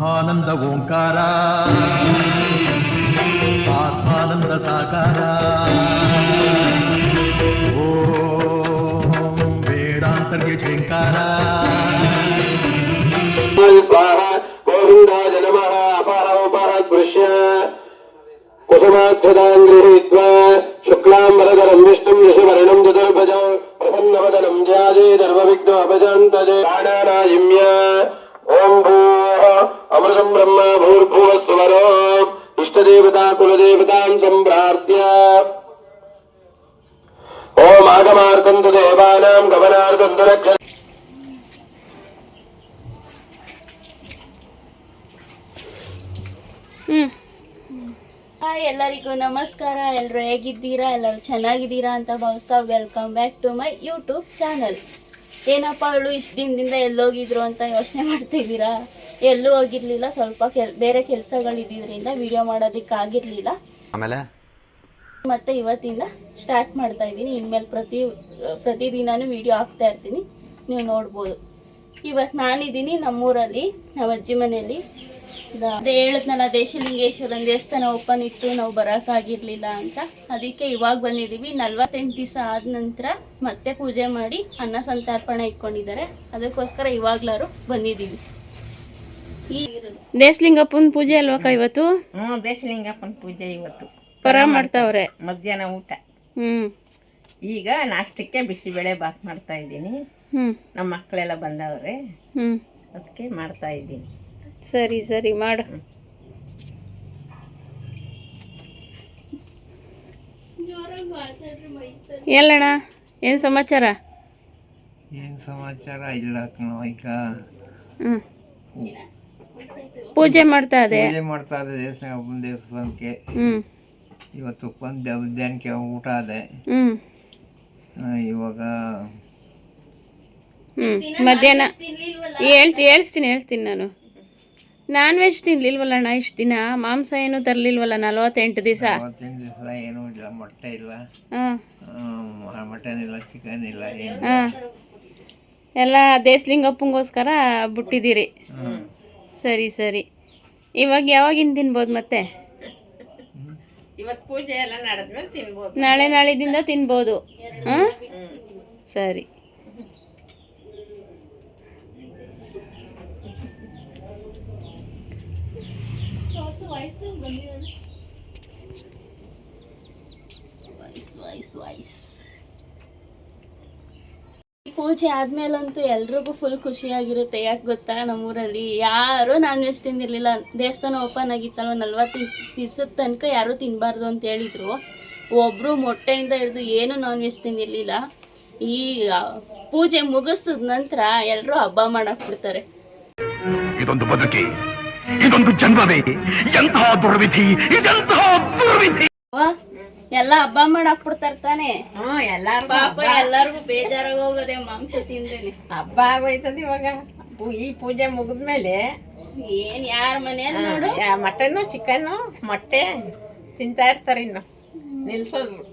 ಬ್ರಹ್ಮಾನಂದ ಓಂಕಾರ ಆತ್ಮಾನಂದ ಸಾಕಾರ ಓಂ ವೇದಾಂತರ್ಯ ಝೇಂಕಾರ ಗೋವಿಂದಾಯ ನಮಃ ಅಪರ ದೃಶ್ಯ ಕುಸುಮಾಕ್ಷದಾಂ ಗೃಹೀತ್ವಾ ಶುಕ್ಲಾಂಬರಧರಂ ವಿಷ್ಣುಂ ಯಶವರ್ಣಂ ಚತುರ್ಭುಜಂ ಪ್ರಸನ್ನವದನಂ ಧ್ಯಾಯೇ ಸರ್ವವಿಘ್ನೋಪಶಾಂತಯೇ ಪ್ರಾಣಾನಾಯಿಮ್ಯ ಓಂ ಭೂಃ ಅಮೃತಂ ಬ್ರಹ್ಮ ಭೂರ್ಭುವಃ ಸ್ವರೋ ಇಷ್ಟದೇವತಾ ಕುಲದೇವತಾಂ ಸಂಪ್ರಾರ್ಥ್ಯ ಓಂ ಆಗಮಾರ್ಥಂ ತು ದೇವಾನಾಂ ಗಮನಾರ್ಥಂ ತು ರಕ್ಷ ಹಾಯ್ ಎಲ್ಲರಿಗೂ ನಮಸ್ಕಾರ. ಎಲ್ಲರೂ ಹೇಗಿದ್ದೀರಾ? ಎಲ್ಲರೂ ಚೆನ್ನಾಗಿದ್ದೀರಾ ಅಂತ ಭಾವಿಸ್ತಾ welcome back to my YouTube channel. ಏನಪ್ಪ ಅವಳು ಇಷ್ಟು ದಿನದಿಂದ ಎಲ್ಲೋಗಿದ್ರು ಅಂತ ಯೋಚನೆ ಮಾಡ್ತಿದ್ದೀರಾ? ಎಲ್ಲೂ ಹೋಗಿರ್ಲಿಲ್ಲ, ಸ್ವಲ್ಪ ಬೇರೆ ಕೆಲಸಗಳಿದ್ದಿದ್ರಿಂದ ವಿಡಿಯೋ ಮಾಡೋದಕ್ಕಾಗಿರ್ಲಿಲ್ಲ. ಆಮೇಲೆ ಮತ್ತೆ ಇವತ್ತಿಂದ ಸ್ಟಾರ್ಟ್ ಮಾಡ್ತಾ ಇದ್ದೀನಿ. ಇನ್ಮೇಲೆ ಪ್ರತಿದಿನನೂ ವಿಡಿಯೋ ಹಾಕ್ತಾ ಇರ್ತೀನಿ, ನೀವು ನೋಡ್ಬೋದು. ಇವತ್ತು ನಾನಿದ್ದೀನಿ ನಮ್ಮೂರಲ್ಲಿ, ನಮ್ಮ ಅಜ್ಜಿ ಮನೆಯಲ್ಲಿ. ಅದೇ ಹೇಳಿದ್ನಲ್ಲ, ದೇಶಲಿಂಗೇಶ್ವರನ ದೇವಸ್ಥಾನ ಓಪನ್ ಇತ್ತು, ನಾವು ಬರೋಕ್ಕಾಗಿರ್ಲಿಲ್ಲ ಅಂತ. ಅದಕ್ಕೆ ಇವಾಗ ಬಂದಿದ್ದೀವಿ. 48 ದಿವಸ ಆದ ನಂತರ ಮತ್ತೆ ಪೂಜೆ ಮಾಡಿ ಅನ್ನ ಸಂತರ್ಪಣೆ ಇಟ್ಕೊಂಡಿದ್ದಾರೆ. ಅದಕ್ಕೋಸ್ಕರ ಇವಾಗ್ಲಾರು ಬಂದಿದ್ದೀವಿ. ಈ ದೇಶಲಿಂಗಪ್ಪನ ಪೂಜೆ ಅಲ್ವಕ್ಕ ಇವತ್ತು? ದೇಶಲಿಂಗಪ್ಪನ ಪೂಜೆ ಇವತ್ತು ಪರ ಮಾಡ್ತಾವ್ರೆ. ಮಧ್ಯಾಹ್ನ ಊಟ. ಈಗ ನಾಷ್ಟಕ್ಕೆ ಬಿಸಿಬೇಳೆ ಬಾತ್ ಮಾಡ್ತಾ ಇದ್ದೀನಿ. ನಮ್ಮ ಮಕ್ಕಳೆಲ್ಲ ಬಂದವ್ರೆ, ಅದಕ್ಕೆ ಮಾಡ್ತಾ ಇದ್ದೀನಿ. ಸರಿ ಸರಿ ಮಾಡು. ಎಲ್ಲಣ್ಣ, ಏನು ಸಮಾಚಾರ? ಏನು ಸಮಾಚಾರ ಇಲ್ಲ ಕಣೋ. ಈಗ ಪೂಜೆ ಮಾಡ್ತಾ ಇದೆ ದೇವಸ್ಥಾನಕ್ಕೆ. ಇವತ್ತು ಮಧ್ಯಾಹ್ನಕ್ಕೆ ಊಟ ಅದೇ. ಇವಾಗ ಮಧ್ಯಾಹ್ನ ಹೇಳ್ತೀನಿ ನಾನು. ನಾನ್ ವೆಜ್ ತಿನ್ಲಿಲ್ವಲ್ಲ ಅಣ್ಣ ಇಷ್ಟು ದಿನ? ಮಾಂಸ ಏನು ತರ್ಲಿಲ್ವಲ್ಲ 48 ದಿವಸ? ಏನೂ ಇಲ್ಲ, ಮೊಟ್ಟೆ ಇಲ್ಲ, ಮಟನ್ ಇಲ್ಲ, ಚಿಕನ್ ಇಲ್ಲ, ಏನು ಎಲ್ಲ ದೇಶಲಿಂಗಪ್ಪಂಗೋಸ್ಕರ ಬಿಟ್ಟಿದ್ದೀರಿ. ಸರಿ ಸರಿ. ಇವಾಗ ಯಾವಾಗಿಂದ ತಿನ್ಬೋದು ಮತ್ತೆ? ಇವತ್ತು ಪೂಜೆ ಎಲ್ಲ ನಡೆದ್ಮೇಲೆ ತಿನ್ಬೋದು. ನಾಳಿದಿಂದ ತಿನ್ಬೋದು. ಸರಿ. ಪೂಜೆ ಆದ್ಮೇಲಂತೂ ಎಲ್ರಿಗೂ ಫುಲ್ ಖುಷಿಯಾಗಿರುತ್ತೆ. ಯಾಕೆ ಗೊತ್ತಾ, ನಮ್ಮೂರಲ್ಲಿ ಯಾರು ನಾನ್ ವೆಜ್ ತಿಂದಿರ್ಲಿಲ್ಲ. ದೇವಸ್ಥಾನ ಓಪನ್ ಆಗಿತ್ತಲ್ವ, 40 ದಿವಸದ ತನಕ ಯಾರು ತಿನ್ಬಾರ್ದು ಅಂತ ಹೇಳಿದ್ರು. ಒಬ್ರು ಮೊಟ್ಟೆಯಿಂದ ಹಿಡಿದು ಏನು ನಾನ್ ವೆಜ್ ತಿಂದಿರ್ಲಿಲ್ಲ. ಈ ಪೂಜೆ ಮುಗಿಸಿದ ನಂತರ ಎಲ್ಲರೂ ಹಬ್ಬ ಮಾಡಕ್ ಬಿಡ್ತಾರೆ. ಇದೊಂದು ಬದುಕಿ, ಇದೊಂದು ಜನ್ಮವೇ, ಎಂತಹ ದುರ್ವಿಧಿ, ಇದೆಂತಹ ದುರ್ವಿಧಿ. ಎಲ್ಲ ಹಬ್ಬ ಮಾಡಕ್ ಬಿಡ್ತಾರ ತಾನೆ. ಎಲ್ಲಾರು ಪಾಪ ಎಲ್ಲಾರ್ಗು ಬೇಜಾರಾಗ ಹೋಗೋದೆ ಮಾಂಸ ತಿಂದೇನೆ. ಹಬ್ಬ ಆಗೋಯ್ತದ ಇವಾಗ. ಈ ಪೂಜೆ ಮುಗಿದ್ಮೇಲೆ ಏನ್ ಯಾರ ಮನೆಯಲ್ಲಿ ನೋಡು ಮಟನ್ನು ಚಿಕನ್ನು ಮೊಟ್ಟೆ ತಿಂತಾ ಇರ್ತಾರೆ. ಇನ್ನು ನಿಲ್ಸೋದ್ರು.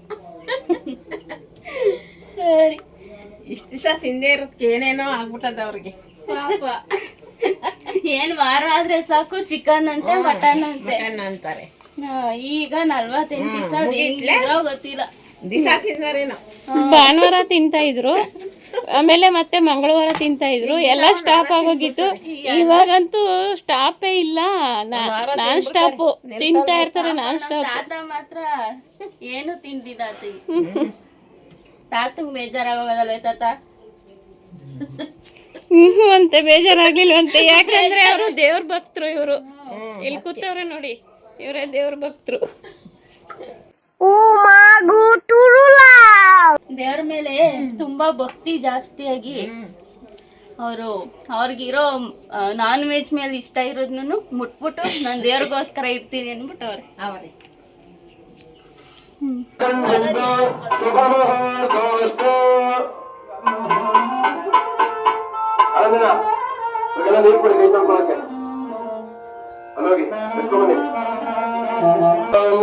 ಸರಿ, ಇಷ್ಟ ದಿವಸ ತಿಂದೇ ಇರೋದಕ್ಕೆ ಏನೇನೋ ಆಗ್ಬಿಟ್ಟದ ಅವ್ರಿಗೆ. ಪಾಪ ಏನ್ ವಾರ ಆದ್ರೆ ಸಾಕು ಚಿಕನ್ ಅಂತೆ, ಮಟನ್ ಅಂತೆ ಅಂತಾರೆ. ಈಗ 48 ದಿವಸ ಗೊತ್ತಿಲ್ಲ. ದಿವಸ ತಿಂದಾರೇನೋ. ಭಾನುವಾರ ತಿಂತಾ ಇದ್ರು, ಆಮೇಲೆ ಮತ್ತೆ ಮಂಗಳವಾರ ತಿಂತಾ ಇದ್ರು. ಎಲ್ಲ ಸ್ಟಾಪ್ ಆಗೋಗಿತ್ತು. ಇವಾಗಂತೂ ಸ್ಟಾಪೇ ಇಲ್ಲ, ನಾನ್ ಸ್ಟಾಪ್ ತಿಂತಾ ಇರ್ತಾರೆ. Non stop. ತಾತ ಮಾತ್ರ ಏನು ತಿಂದಿಲ್ಲ. ತಾತಂಗ್ ಬೇಜಾರಾಗೋದಲ್ವೇ ತಾತ? ಅಂತೆ ಬೇಜಾರಾಗ್ಲಿಲ್ವಂತೆ. ಯಾಕಂದ್ರೆ ಅವರು ದೇವ್ರ ಭಕ್ತರು. ಇವರು ಇಲ್ಲಿ ಕೂತವ್ರೆ ನೋಡಿ, ಇವರೇ ದೇವ್ರ ಭಕ್ತರು. ದೇವ್ರ ಮೇಲೆ ತುಂಬಾ ಭಕ್ತಿ ಜಾಸ್ತಿಯಾಗಿ ಅವ್ರಿಗಿರೋ ನಾನ್ ವೆಜ್ ಮೇಲೆ ಇಷ್ಟ ಇರೋದ್ನು ಮುಟ್ಬಿಟ್ಟು ನಾನು ದೇವ್ರಿಗೋಸ್ಕರ ಇರ್ತೀನಿ ಅಂದ್ಬಿಟ್ಟು ಅವ್ರೆ. ನೀರು ಕೊಡಿ, ಕೈ ತೊಳ್ಕೊಳಕ್ಕೆ. ಅಲ್ಲೋಗಿ ಎತ್ಕೊಂಬನ್ನಿ.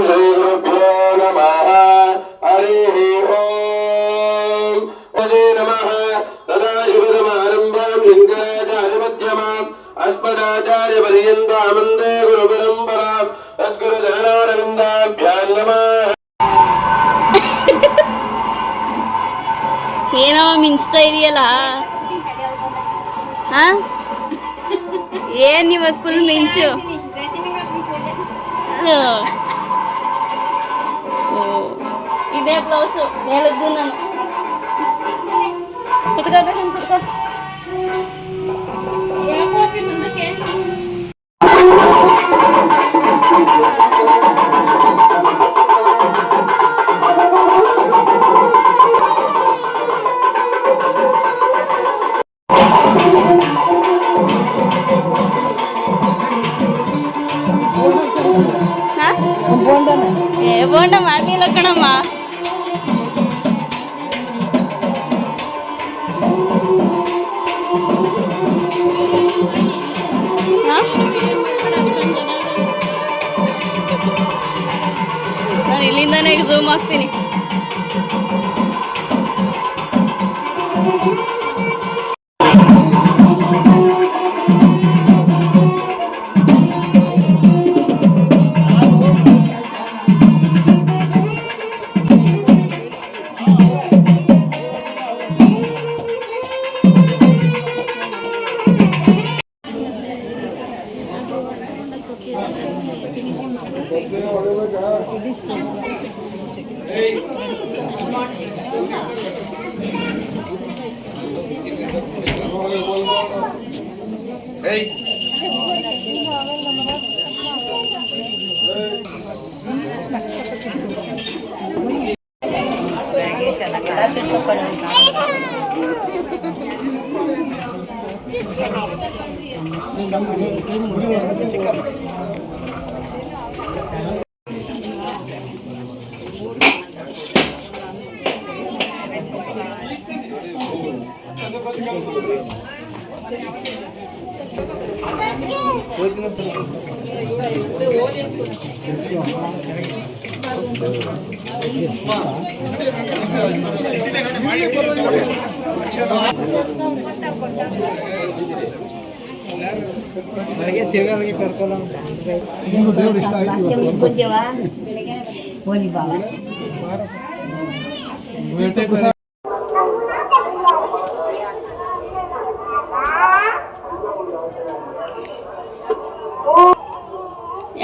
ಶ್ರೀ ಗುರುಭ್ಯೋ ನಮಃ. ಹರಿ ಓಂ. ನಮಃ. ಸದಾಶಿವಸಮಾರಂಭಾಂ ಶಂಕರಾಚಾರ್ಯ ಮಧ್ಯ मध्यमाम् अस्मदाचार्यपर्यन्तामन्दे गुरुपरम्पराम् तद्गुरुचरणारविन्दाभ्यां नमः। ಏನವ ಮಿಂಚ್ತಾ ಇದೆಯಲ್ಲ ಏನ್ ಇವತ್ತು ಫುಲ್ ಮಿಂಚು. ಇದೇ ಬ್ಲೌಸು ಹೇಳಿದ್ದು ನಾನು. ಕುತ್ಕೋಬೇಕು ಕುತ್ಕೋ. ಬೋಂಡ ಮಾಡ್ಲಿಲ್ಲ ಕಣಮ್ಮ. ನಾನು ಇಲ್ಲಿಂದಾನೇ ಝೂಮ್ ಆಗ್ತೀನಿ.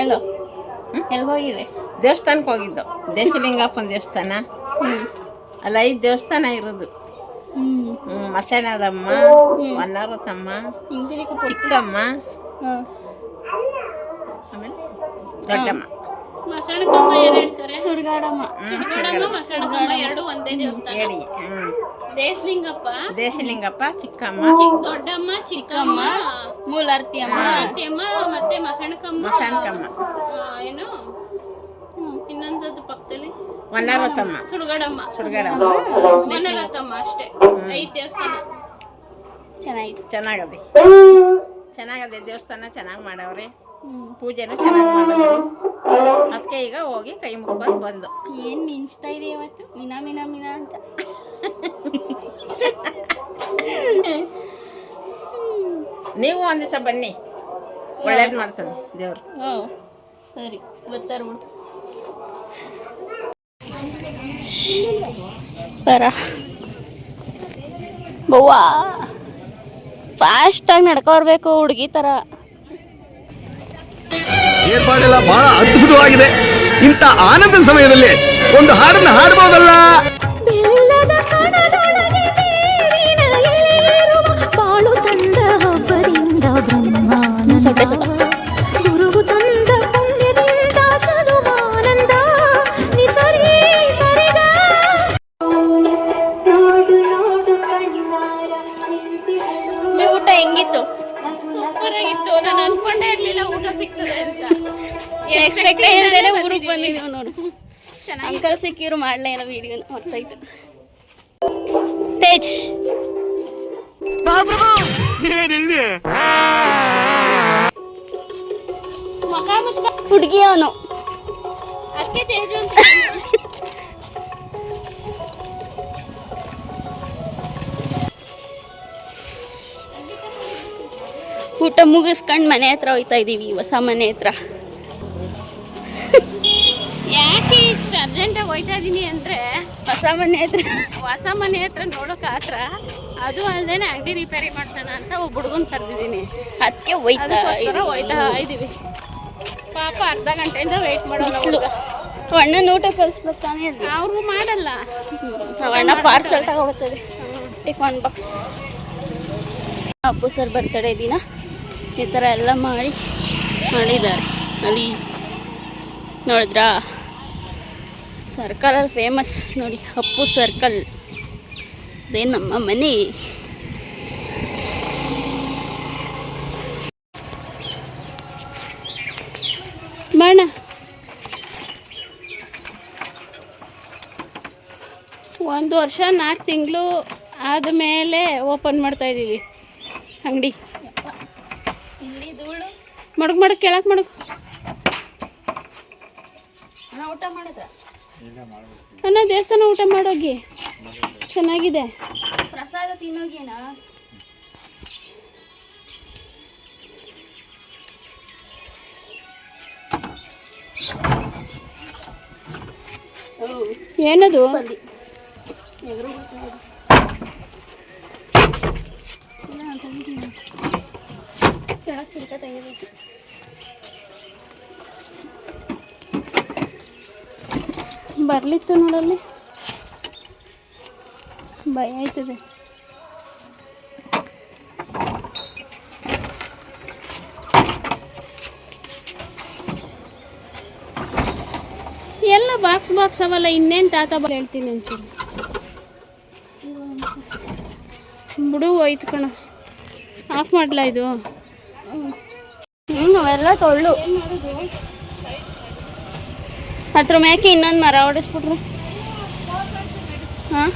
ಎಲ್ಲೋ ಎಲ್ಗೋಗಿದೆ? ದೇವಸ್ಥಾನಕ್ಕೆ ಹೋಗಿದ್ದು. ದೇಶಲಿಂಗಪ್ಪನ ದೇವಸ್ಥಾನ ಅಲ್ಲ, 5 ದೇವಸ್ಥಾನ ಇರೋದು. ಮಸಣದಮ್ಮ, ವನ್ನರತಮ್ಮ, ಚಿಕ್ಕಮ್ಮ, ಆಮೇಲೆ ದೊಡ್ಡಮ್ಮ. ಮಸಣಕಮ್ಮ ಏನು ಹೇಳ್ತಾರೆ? ಸುಡ್ಗಾಡಮ್ಮ. ಸುಡ್ಗಾಡಮ್ಮ ಮಸಣಕಮ್ಮ ಎರಡು ಒಂದೇ ದೇವಸ್ಥಾನ. ಹೇಳಿ. ದೇಶಲಿಂಗಪ್ಪ, ಚಿಕ್ಕಮ್ಮ, ದೊಡ್ಡಮ್ಮ, ಚಿಕ್ಕಮ್ಮ, ಮೂಲಾರ್ತಿಯಮ್ಮ, ಮತ್ತೆ ಮಸಣಕಮ್ಮ. ಏನು ಇನ್ನೊಂದು ಪಕ್ಕದಲ್ಲಿ ವನ್ನರತಮ್ಮ, ಸುಡ್ಗಾಡಮ್ಮ, ವನ್ನರತಮ್ಮ. ಅಷ್ಟೇ 5 ದೇವಸ್ಥಾನ. ಚೆನ್ನಾಗದೆ ದೇವಸ್ಥಾನ. ಚೆನ್ನಾಗಿ ಮಾಡವ್ರೆ. ಪೂಜೆನೂ ಚೆನ್ನಾಗಿ ಮಾಡಿದ್ರು. ಅದಕ್ಕೆ ಈಗ ಹೋಗಿ ಕೈ ಮುಕ್ಕೊಂಡು ಬಂದು. ಏನ್ ಮಿಂಚ್ತಾ ಇದೆ ಇವತ್ತು? ಮೀನಾ ಮೀನಾ ಮೀನಾ ಅಂತ. ನೀವು ಒಂದ್ ದಿವಸ ಬನ್ನಿ, ಒಳ್ಳೇದು ಮಾಡ್ತದೆ ದೇವ್ರು. ಸರಿ, ಬರ್ತಾರ ಬಿಡು. ಬರ ಬವ್ವಾ, ಫಾಸ್ಟಾಗಿ ನಡ್ಕೊರ್ಬೇಕು ಹುಡುಗಿ ಥರ. ಏರ್ಪಾಡೆಲ್ಲ ಬಹಳ ಅದ್ಭುತವಾಗಿದೆ. ಇಂಥ ಆನಂದ ಸಮಯದಲ್ಲಿ ಒಂದು ಹಾಡನ್ನು ಹಾಡಬಹುದಲ್ಲ? ಊಟ ಹೆಂಗಿತ್ತು? ಸೂಪರ್ ಆಗಿತ್ತು. ನಾನು ಅನ್ಕೊಂಡೇ ಇರ್ಲಿಲ್ಲ ಊಟ ಸಿಗ್ತದೆ ಅಂತ. ಎಕ್ಸ್ಪೆಕ್ಟ್ ಇಲ್ಲದೇನೆ ಊರಿಗೆ ಬಂದಿದ್ದೀವಿ ನೋಡು. ಅಂಕಲ್ ಸಿಕ್ಕಿರು ಮಾಡಲೇ ಇಲ್ಲ ವಿಡಿಯೋ, ಹೊತ್ತಾಯ್ತು. ತೇಜ್ ಹುಡುಗಿ ಅವನು. ಅದಕ್ಕೆ ತೇಜು ಅಂತ. ಊಟ ಮುಗಿಸ್ಕೊಂಡು ಮನೆ ಹತ್ರ ಹೋಗ್ತಾ ಇದ್ದೀವಿ, ಹೊಸ ಮನೆ ಹತ್ರ. ಯಾಕೆ ಇಷ್ಟು ಅರ್ಜೆಂಟಾಗಿ ಹೋಗ್ತಾ ಇದ್ದೀನಿ ಅಂದರೆ ಹೊಸ ಮನೆ ಹತ್ರ ನೋಡೋಕೆ ಹತ್ರ, ಅದು ಅಲ್ಲದೆ ಅಂಗಡಿ ರಿಪೇರಿ ಮಾಡ್ತಾನ ಅಂತ ಒಬ್ಬ ಹುಡುಗನ ಕರೆದಿದ್ದೀನಿ. ಅದಕ್ಕೆ ಹೋಯ್ತಾ ಇದ್ದೀವಿ. ಪಾಪ ಅರ್ಧ ಗಂಟೆಯಿಂದ ವೆಯ್ಟ್ ಮಾಡೋದು. ಅಣ್ಣನ ಊಟ ಕಳಿಸ್ಬೇಕು ತಾನೇ ಅಲ್ಲಿ, ಅವ್ರಿಗೂ ಮಾಡಲ್ಲ. ಅಣ್ಣ ಪಾರ್ಸಲ್ ತಗೋಬರ್ತದೆ, tiffin box. Appu sir birthday ದಿನ ಈ ಥರ ಎಲ್ಲ ಮಾಡಿದ್ದಾರೆ. ಅಲ್ಲಿ ನೋಡಿದ್ರಾ, ಸರ್ಕಲಲ್ಲಿ ಫೇಮಸ್ ನೋಡಿ, ಅಪ್ಪು ಸರ್ಕಲ್. ಅದೇ ನಮ್ಮ ಮನೆ. ಬಾಣ, 1 ವರ್ಷ 4 ತಿಂಗಳು ಆದಮೇಲೆ ಓಪನ್ ಮಾಡ್ತಾಯಿದ್ದೀವಿ ಅಂಗಡಿ. ಮಡಗ್ ಕೆಳಕ್ಕೆ ಮಡಗು. ಊಟ ಮಾಡಿದ ಅಣ್ಣ, ದೇವಸ್ಥಾನ ಊಟ ಮಾಡೋಗಿ, ಚೆನ್ನಾಗಿದೆ. ಪ್ರಸಾದ ತಿನ್ನೋಗಿನ ಏನದು? ತೆಗಿಬೇಕು. ಬರ್ಲಿತ್ತು ನೋಡಲ್ಲಿ, ಭಯ ಆಯ್ತದೆ. ಎಲ್ಲ ಬಾಕ್ಸ್ ಅವಲ್ಲ, ಇನ್ನೇನು ತಾತ ಹೇಳ್ತೀನಿ ಅಂತೀನಿ. ಬಿಡು, ಹೋಯ್ತು ಕಣ. ಆಫ್ ಮಾಡಲ ಇದು? ಅವೆಲ್ಲ ತೊಳ್ಳು. ಹತ್ರ ಮ್ಯಾಕೆ ಇನ್ನೊಂದು ಮರ ಹೊಡಿಸ್ಬಿಟ್ರು. ಹಾಂ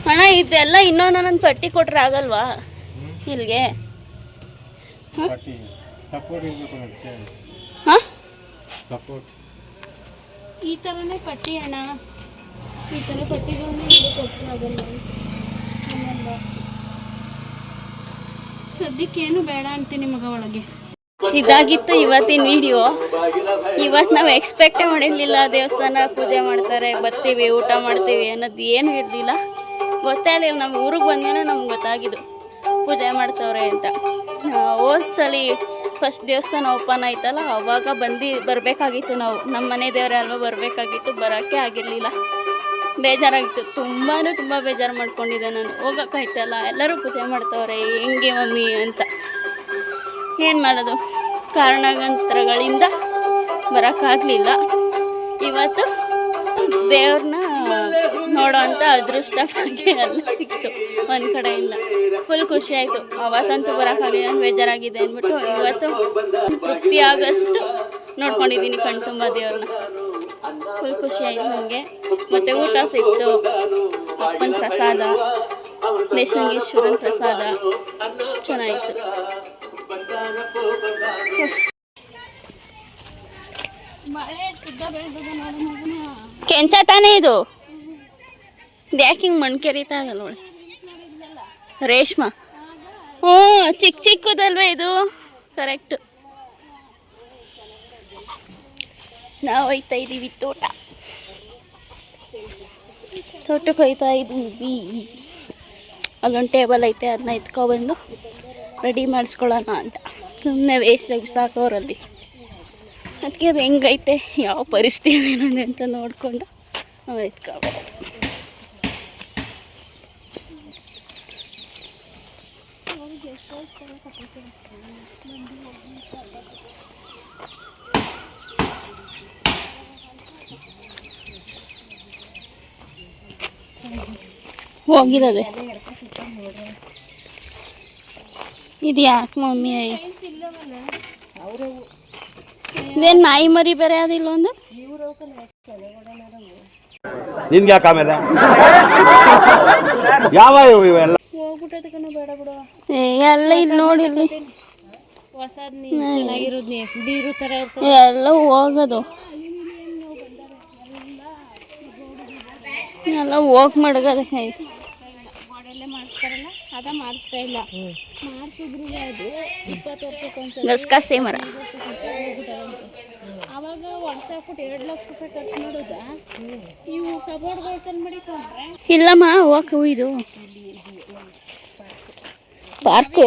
ಅಣ್ಣ, ಇದೆಲ್ಲ ಇನ್ನೊಂದೊಂದೊಂದು ಪಟ್ಟಿ ಕೊಟ್ರೆ ಆಗಲ್ವಾ ಇಲ್ಲಿಗೆ? ಹಾಂ, ಈ ಥರನೇ ಪಟ್ಟಿ ಅಣ್ಣ, ಈ ಥರ ಪಟ್ಟಿಗಳನ್ನ ಇಲ್ಲಿ ಕೊಟ್ಟರೆ ಆಗಲ್ಲ. ಸದ್ಯಕ್ಕೇನು ಬೇಡ ಅಂತೀನಿ ಮಗ ಒಳಗೆ. ಇದಾಗಿತ್ತು ಇವತ್ತಿನ ವಿಡಿಯೋ. ಇವತ್ತು ನಾವು ಎಕ್ಸ್ಪೆಕ್ಟೇ ಮಾಡಿರಲಿಲ್ಲ ದೇವಸ್ಥಾನ ಪೂಜೆ ಮಾಡ್ತಾರೆ, ಬರ್ತೀವಿ, ಊಟ ಮಾಡ್ತೀವಿ ಅನ್ನೋದು ಏನೂ ಇರಲಿಲ್ಲ. ಗೊತ್ತೇ ಇರಲಿಲ್ಲ. ನಮ್ಮ ಊರಿಗೆ ಬಂದ್ಮೇಲೆ ನಮ್ಗೆ ಗೊತ್ತಾಗಿದ್ದು ಪೂಜೆ ಮಾಡ್ತವ್ರೆ ಅಂತ. ಹೋದ ಸಲ ಫಸ್ಟ್ ದೇವಸ್ಥಾನ ಓಪನ್ ಆಯ್ತಲ್ಲ, ಅವಾಗ ಬರಬೇಕಾಗಿತ್ತು ನಾವು. ನಮ್ಮ ಮನೆ ದೇವರೇ ಅಲ್ವಾ, ಬರಬೇಕಾಗಿತ್ತು. ಬರೋಕ್ಕೆ ಆಗಿರಲಿಲ್ಲ. ಬೇಜಾರಾಗಿತ್ತು, ತುಂಬ ಬೇಜಾರು ಮಾಡ್ಕೊಂಡಿದ್ದೆ ನಾನು. ಹೋಗೋಕ್ಕಾಯ್ತಲ್ಲ, ಎಲ್ಲರೂ ಪೂಜೆ ಮಾಡ್ತವ್ರೆ, ಹೆಂಗೆ ಮಮ್ಮಿ ಅಂತ. ಏನು ಮಾಡೋದು, ಕಾರಣಾಂತರಗಳಿಂದ ಬರೋಕ್ಕಾಗಲಿಲ್ಲ. ಇವತ್ತು ದೇವ್ರನ್ನ ನೋಡೋ ಅಂಥ ಅದೃಷ್ಟ ಭಾಗ್ಯ ಎಲ್ಲ ಸಿಕ್ತು ಒಂದು ಕಡೆಯಿಂದ. ಫುಲ್ ಖುಷಿ ಆಯಿತು. ಅವತ್ತಂತೂ ಬರೋಕ್ಕಾಗಲಿಲ್ಲ, ಬೇಜಾರಾಗಿದೆ ಅಂದ್ಬಿಟ್ಟು ಇವತ್ತು ತೃಪ್ತಿ ಆಗೋಷ್ಟು ನೋಡ್ಕೊಂಡಿದ್ದೀನಿ ಕಣ್ ತುಂಬ ದೇವ್ರನ್ನ. ಫುಲ್ ಖುಷಿ ಆಯಿತು ನನಗೆ. ಮತ್ತು ಊಟ ಸಿಕ್ತು, ಅಪ್ಪನ ಪ್ರಸಾದ, ನೇಷನಿಗೇಶ್ವರನ ಪ್ರಸಾದ ಚೆನ್ನಾಗಿತ್ತು. ಕೆಂಚ ತಾನೇ ಇದು? ಯಾಕೆ ಹಿಂಗೆ ಮಣ್ಣು ಕೆರೀತಾ ಆಗಲ್ಲ ಒಳ್ಳೆ? ರೇಷ್ಮಾ, ಹ್ಞೂ, ಚಿಕ್ಕದಲ್ವೇ ಇದು? ಕರೆಕ್ಟ್. ನಾವು ಹೋಯ್ತಾ ಇದ್ದೀವಿ ತೋಟಕ್ಕೆ ಹೋಯ್ತಾ ಇದ್ದೀವಿ. ಅಲ್ಲೊಂದು ಟೇಬಲ್ ಐತೆ, ಅದನ್ನ ಎತ್ಕೊಬಂದು ರೆಡಿ ಮಾಡಿಸ್ಕೊಳ್ಳೋಣ ಅಂತ. ಸುಮ್ಮನೆ ವೇಸ್ಟಾಗಿ ಸಾಕೋರಲ್ಲಿ. ಅದಕ್ಕೆ ಅದು ಹೆಂಗೈತೆ, ಯಾವ ಪರಿಸ್ಥಿತಿ ಏನಿದೆ ಅಂತ ನೋಡಿಕೊಂಡು ನಾವು ಎತ್ಕೊಬೋದು. ಹೋಗಿರೋದೆ ಇದು ಯಾಕೆ ಮಮ್ಮಿ? ಇದೇನು ನಾಯಿ ಮರಿ ಬೇರೆ ಅದಿಲ್ಲ ಒಂದು? ನಿನ್ಗೆ ಯಾಕೆ ಆಮೇಲೆ ಯಾವ ಇವೆಲ್ಲ ಹೋಗ್ಬಿಟ್ಟದ ಕಣ, ಬೇಡ ಬಿಡುವ. ಎಲ್ಲ ಇಲ್ಲಿ ನೋಡಿರ್ಲಿ, ಎಲ್ಲ ಹೋಗೋದು, ಎಲ್ಲ ಹೋಗಿ ಮಡಗದ. ಅದ ಮಾಡಿಸ್ತಾ ಇಲ್ಲ, ಮಾಡಿಸಿದ್ರು ಅದು 20 ವರ್ಷಕ್ಕೊಂದ್ಸಲ ಗಸ್ಕಾಸೆ ಮರ ಅವಾಗ ವರ್ಷಾಕ್ಬಿಟ್ಟು 2 ಲಕ್ಷ ರೂಪಾಯಿ ಖರ್ಚು ಮಾಡೋದ. ಇವು ಕಬೋರ್ಡ್ಗಳು ತಂದು ಮಾಡಿಕೊಂಡ್ರೆ ಇಲ್ಲಮ್ಮ ಹೋಗು. ಇದು ಪಾರ್ಕು,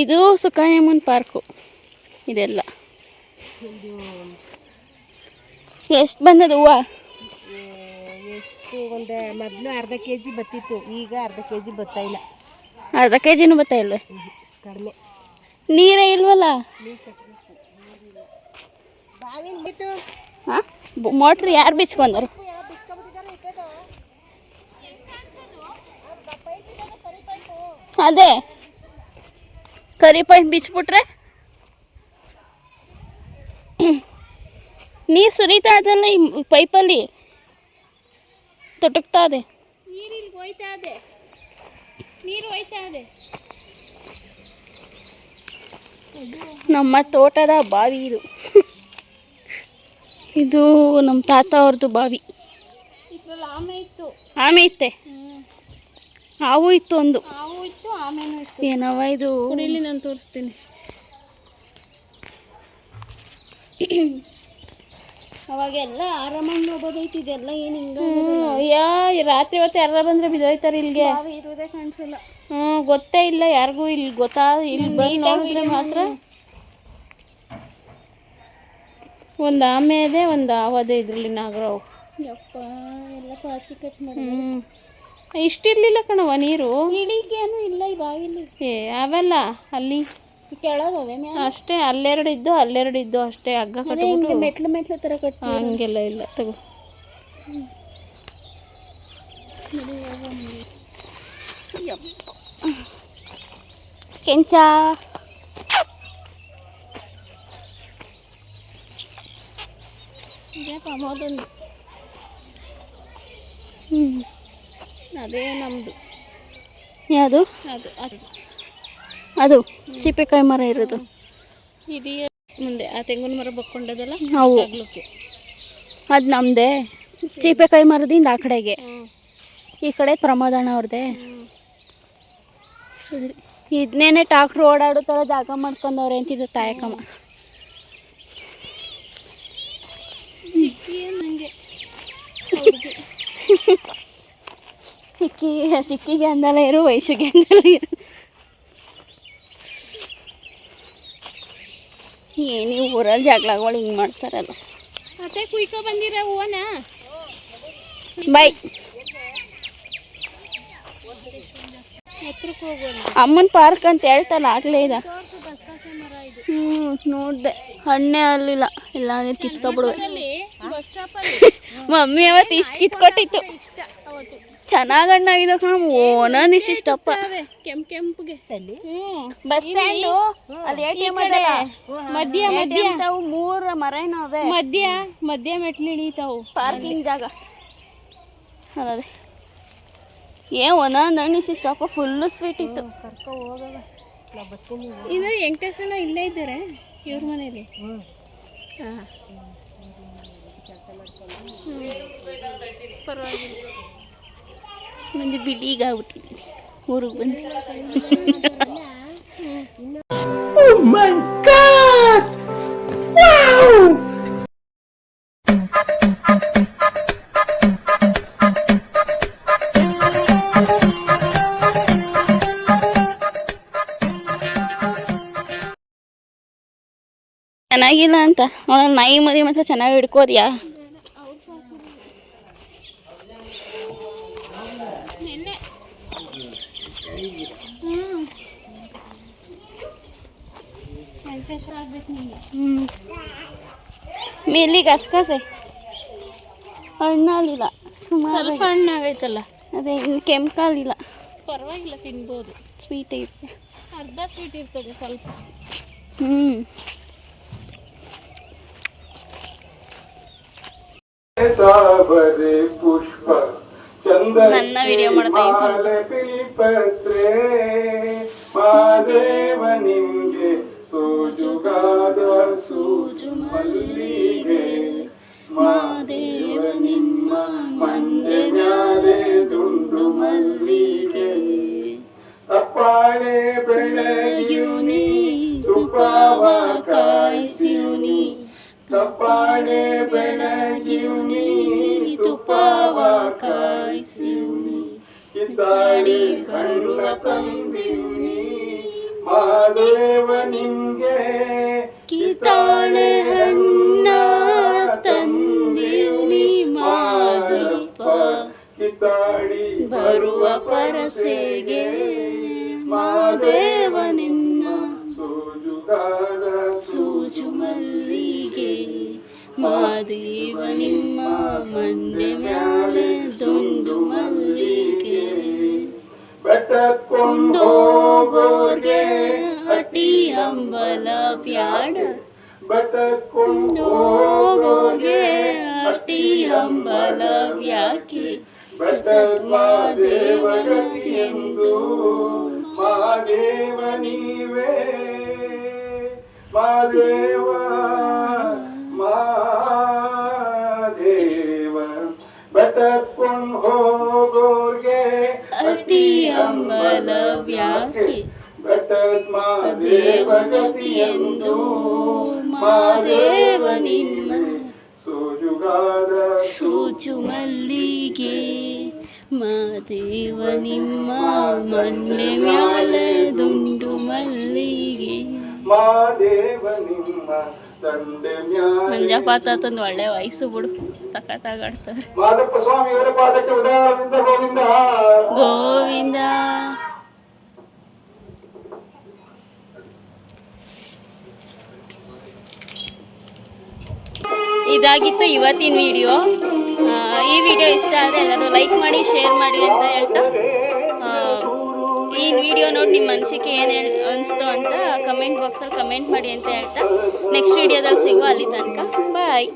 ಇದು ಸುಕನ್ಯಮ್ಮನ ಪಾರ್ಕು. ಇದೆಲ್ಲ ಎಷ್ಟು ಬಂದದ ಹೂವು? ಎಷ್ಟು ಒಂದು ಮೊದಲು ಅರ್ಧ kg ಬತ್ತಿತ್ತು, ಈಗ ಅರ್ಧ kg ಬರ್ತಾ ಇಲ್ಲ. ಅರ್ಧ kgನೂ ಬರ್ತಾ ಇಲ್ವೇ? ಕಡಿಮೆ. ನೀರೇ ಇಲ್ವಲ್ಲ. ಹಾಂ, ಮೋಟ್ರ್ ಯಾರು ಬಿಚ್ಕೊಂಡರು? ಅದೇ ಕರಿ ಪೈಪ್ ಬಿಚ್ಬಿಟ್ರೆ ನೀರು ಸುರಿತಾ ಅದಲ್ಲ ಈ ಪೈಪಲ್ಲಿ, ತೊಟಕ್ತಾ ಇದೆ ನೀರು ಹೋಯ್ತಾ ಇದೆ. ನಮ್ಮ ತೋಟದ ಬಾವಿ ಇದು. ಇದು ನಮ್ಮ ತಾತ ಅವ್ರದ್ದು ಬಾವಿ. ಆಮೆ ಇತ್ತೆ, ಹಾವು ಇತ್ತು ಒಂದು. ಏನವ ಇದು? ಇಲ್ಲಿ ನಾನು ತೋರಿಸ್ತೀನಿ. ಅವಾಗೆಲ್ಲ ಆರಾಮಾಗಿ ನೋಡ್ಬೋದೈತಿ. ಇದೆಲ್ಲ ಏನು ಹಿಂಗೆ ರಾತ್ರಿ ಹೊತ್ತು ಯಾರ ಬಂದ್ರೆ ಬಿದ್ದೋಯ್ತಾರೆ ಇಲ್ಲಿಗೆ. ಇರೋದೇ ಕಾಣಿಸಲ್ಲ. ಗೊತ್ತೇ ಇಲ್ಲ ಯಾರಿಗೂ. ಇಲ್ಲಿ ಇಲ್ಲಿ ಬಂದು ನೋಡಿದ್ರೆ ಮಾತ್ರ ಒಂದು ಆಮೆ ಇದೆ, ಒಂದು ಹಾವದೆ ಇದರಲ್ಲಿ ನಾಗರಾವ್. ಯಪ್ಪ, ಎಲ್ಲ ಪಾಚಿ ಕಟ್ ಮಾಡಿ. ಇಷ್ಟಿರ್ಲಿಲ್ಲ ಕಣವ ನೀರು. ಇಳಿಗೇನು ಇಲ್ಲ ಈ ಬಾವಿಲಿ. ಅವೆಲ್ಲ ಅಲ್ಲಿ ಕೆಳಗವೆ ಅಷ್ಟೇ. ಅಲ್ಲೆರಡು ಇದ್ದು ಅಷ್ಟೇ. ಹಗ್ಗ ಕಟ್ಟಿಬಿಟ್ಟು ಮೆಟ್ಲು ಥರ ಕಟ್ಟಿ ಹಂಗೆಲ್ಲ ಇಲ್ಲ. ತಗೋ ಕೆಂಚ. ಅದೊಂದು ಅದೇ ನಮ್ಮದು. ಯಾವುದು ಅದು ಚಿಪ್ಪೆಕಾಯಿ ಮರ ಇರೋದು. ಇದೆಯಾ ಮುಂದೆ ಆ ತೆಂಗಿನ ಮರ ಬಕ್ಕೊಂಡದಲ್ಲ, ಅವು ಅದು ನಮ್ಮದೇ. ಚಿಪ್ಪೆಕಾಯಿ ಮರದಿಂದ ಆ ಕಡೆಗೆ, ಈ ಕಡೆ ಪ್ರಮೋದಣ್ಣ ಅವ್ರದ್ದೇ. ಇದನ್ನೇನೆ ಟ್ರಾಕ್ಟ್ರು ಓಡಾಡೋ ಥರ ಜಾಗ ಮಾಡ್ಕೊಂಡವ್ರೆ ಅಂತಿದ್ದು ತಾಯಕಮ್ಮ. ಚಿಕ್ಕಿಗೆ ಅಂದಲ್ಲ ಇರು, ವಯಸ್ಸಿಗೆ ಅಂದಲ್ಲ ಇರು. ಏನು ಊರಲ್ಲಿ ಜಗಳಗಳು ಹಿಂಗೆ ಮಾಡ್ತಾರಲ್ಲ. ಮತ್ತೆ ಕುಯ್ಕೊ ಬಂದಿರ ಹೂವನ ಬೈ ಅಮ್ಮನ ಪಾರ್ಕ್ ಅಂತ ಹೇಳ್ತಲ್ಲ ಆಗ್ಲೇ ಇದೆ. ನೋಡ್ದೆ, ಹಣ್ಣೆ ಅಲ್ಲಿಲ್ಲ, ಇಲ್ಲ ಅಂದ್ರೆ ಕಿತ್ಕೊಬಿಡುವೆ. ಮಮ್ಮಿ ಅವತ್ತು ಇಷ್ಟು ಕಿತ್ಕೊಟ್ಟಿತ್ತು. ಚೆನ್ನಾಗಿ ಹಣ್ಣಾಗಿದ್ದು ಕಣ, ಒಂದೊಂದು ಇಷ್ಟಪ್ಪ. ಕೆಂಪಿಗೆ ಬಸ್ ಸ್ಟ್ಯಾಂಡು ಅಲ್ಲಿ ATM ಮಧ್ಯ 3 ಮರ ಏನವೆ ಮಧ್ಯ ಮೆಟ್ಲು ಇಳಿತಾವು. ಪಾರ್ಕಿಂಗ್ ಜಾಗ ಅದೇ. ಒಂದೊಂದು ಹಣ್ಣು ಇಷ್ಟಪ್ಪ, ಫುಲ್ಲು ಸ್ವೀಟ್ ಇತ್ತು. ಇದು ವೆಂಕಟೇಶ್ವರ ಇಲ್ಲೇ ಇದ್ದಾರೆ ಇವ್ರ ಮನೇಲಿ. ಹಾಂ, ಪರವಾಗಿಲ್ಲ. ಮಂದಿ ಬಿಡೀಗ ಆಗ್ಬಿಟ್ಟಿದ್ದೀನಿ ಊರಿಗೆ ಬಂದು. ಚೆನ್ನಾಗಿಲ್ಲ ಅಂತ ನಾಯಿ ಮರಿ ಮಾತ್ರ ಚೆನ್ನಾಗಿ ಹಿಡ್ಕೋದ್ಯಾ? ಮೇಲಿಗೆ ಹಸ್ಕಸೆ ಹಣ್ಣಾಲಿಲ್ಲ, ಸ್ವಲ್ಪ ಹಣ್ಣಾಗೈತಲ್ಲ. ಅದೇ ಇನ್ನು ಕೆಂಪಲ್ಲಿಲ್ಲ, ಪರವಾಗಿಲ್ಲ, ತಿನ್ಬೋದು. ಸ್ವೀಟ್ ಇರುತ್ತೆ, ಅರ್ಧ ಸ್ವೀಟ್ ಇರ್ತದೆ ಸ್ವಲ್ಪ. ಪುಷ್ಪ ನನ್ನ ವಿಡಿಯೋ ಮಾಡ್ತಾ ಮಾದೇವ ನಿಮ್ಗೆ ಸೂಜುಗಾದ ಸೂಜು ಮಲ್ಲಿಗೆ, ಮಾದೇವ ನಿಮ್ಮ ಮಂಡೆ ಮ್ಯಾಲೆ ದುಂಡು ಮಲ್ಲಿಗೆ, ಅಪ್ಪಾಳೆ ಬೆಳಗ್ಯೂನಿ ತುಪ್ಪವ ಕಾಯಿಸ್ಯೂನಿ ತಪ್ಪಾಳೆ ಬೆಳಗ್ಯೂನಿ ತುಪ್ಪವ ಕಾಯಿಸ್ಯೂನಿ ಕಿತ್ತಾಡಿ ಬರುವ ತಂದೀವ್ನಿ ಮಾದೇವ ನಿನ್ಗೆ ಕಿತ್ತಾಳೆ ಹಣ್ಣ ತಂದೀವ್ನಿ ಮಾದಪ್ಪ ಕಿತ್ತಾಡಿ ಬರುವ ಪರಸೆಗೆ ಮಾದೇವ ನಿನ್ನ ಸೋಜುಗಾರ ಸೂಜು ಮಲ್ಲಿಗೆ ಮಾದೇವ ನಿಮ್ಮ ಮಂಡೆ ಮ್ಯಾಲೆ ದುಂಡು ಮಲ್ಲಿಗೆ ಬೆಟ್ಟಕೊಂಡೋಗೋರ್ಗೆ ಅಟಿ ಅಂಬಲ ಬ್ಯಾಡ ಬೆಟ್ಟಕೊಂಡೋಗೋರ್ಗೆ ಅಟಿ ಅಂಬಲ ವ್ಯಾಕೆ ಮಾದೇವಗತಿಯೆಂದು ಮಾದೇವ ನೀವೇ ಮಾದೇವ ಮಾದೇವ ಬೆಟ್ಟಕೊಂಡು ಹೋಗೋರ್ಗೆ ಅಟಿ ಅಂಬಲ ವ್ಯಾಕೆ ಬೆಟ್ಟದ ಮಾದೇವಗತಿಯೆಂದು ಮಾದೇವ ನಿಮ್ಮ ಸೋಜುಗಾರ ಸೂಜು ಮಲ್ಲಿಗೆ ಮಾದೇವ ನಿಮ್ಮ ಮಂಡೆ ಮ್ಯಾಲೆ ದುಂಡು ಮಲ್ಲಿಗೆ ಮಾದೇವ ನಿಮ್ಮ ದಂಡೆ ಮ್ಯಾಲೆ ಮಂಜಾಪಾತ ತಂದು ಒಳ್ಳೆ ವಯಸ್ಸು ಬಿಡು ಸಖತ್ತಾಗಾಡ್ತಾರೆ ಮಾದಪ್ಪ ಸ್ವಾಮಿಯವರ ಪಾದಕ್ಕೆ ಉದಾಹರಣೆಯಿಂದ ಗೋವಿಂದ ಗೋವಿಂದ ಇದಾಗಿತ್ತು ಇವತ್ತಿನ ವಿಡಿಯೋ. ಈ ವಿಡಿಯೋ ಇಷ್ಟ ಆದರೆ ಎಲ್ಲರೂ ಲೈಕ್ ಮಾಡಿ ಶೇರ್ ಮಾಡಿ ಅಂತ ಹೇಳ್ತಾ ಈ ವಿಡಿಯೋ ನೋಡಿ ನಿಮ್ಮ ಮನಸ್ಸಿಗೆ ಏನು ಅನಿಸ್ತು ಅಂತ ಕಮೆಂಟ್ ಬಾಕ್ಸಲ್ಲಿ ಕಮೆಂಟ್ ಮಾಡಿ ಅಂತ ಹೇಳ್ತಾ ನೆಕ್ಸ್ಟ್ ವಿಡಿಯೋದಲ್ಲಿ ಸಿಗುವ ಅಲ್ಲಿ ತನಕ ಬಾಯ್.